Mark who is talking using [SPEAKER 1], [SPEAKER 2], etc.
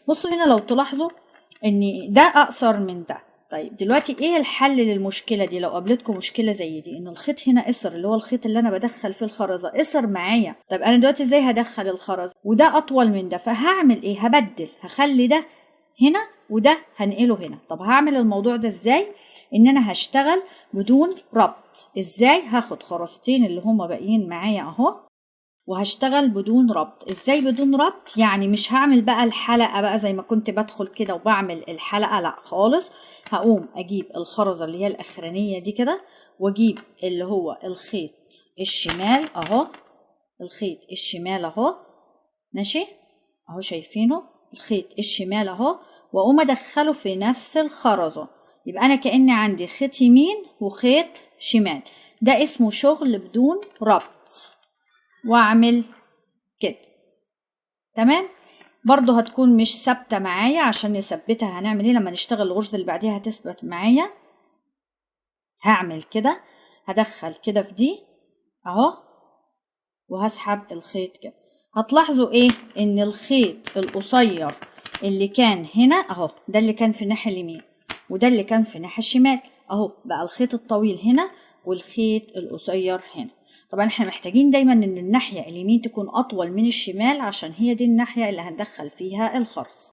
[SPEAKER 1] بصوا هنا لو تلاحظوا ان ده اقصر من ده. طيب دلوقتي ايه الحل للمشكله دي؟ لو قابلتكم مشكله زي دي ان الخيط هنا قصر، اللي هو الخيط اللي انا بدخل فيه الخرزه قصر معايا، طيب انا دلوقتي ازاي هدخل الخرزه وده اطول من ده؟ فهعمل ايه؟ هبدل، هخلي ده هنا وده هنقله هنا. طب هعمل الموضوع ده ازاي؟ ان انا هشتغل بدون ربط. ازاي؟ هاخد خرزتين اللي هما باقيين معايا اهو وهشتغل بدون ربط. ازاي بدون ربط؟ يعني مش هعمل بقى الحلقة بقى زي ما كنت بدخل كده وبعمل الحلقة، لا خالص. هقوم اجيب الخرزة اللي هي الاخرانية دي كده، واجيب اللي هو الخيط الشمال اهو، الخيط الشمال اهو، ماشي اهو شايفينه الخيط الشمال اهو، واقوم ادخله في نفس الخرزة. يبقى انا كأني عندي خيط يمين وخيط شمال. ده اسمه شغل بدون ربط. واعمل كده تمام. برضو هتكون مش ثابته معايا، عشان نثبتها هنعمل ايه لما نشتغل الغرزه اللي بعديها هتثبت معايا. هعمل كده، هدخل كده في دي اهو وهسحب الخيط كده. هتلاحظوا ايه؟ ان الخيط القصير اللي كان هنا اهو، ده اللي كان في الناحيه اليمين وده اللي كان في الناحيه الشمال اهو، بقى الخيط الطويل هنا والخيط القصير هنا. طبعا احنا محتاجين دايما ان الناحيه اليمين تكون اطول من الشمال، عشان هي دي الناحيه اللي هندخل فيها الخرز.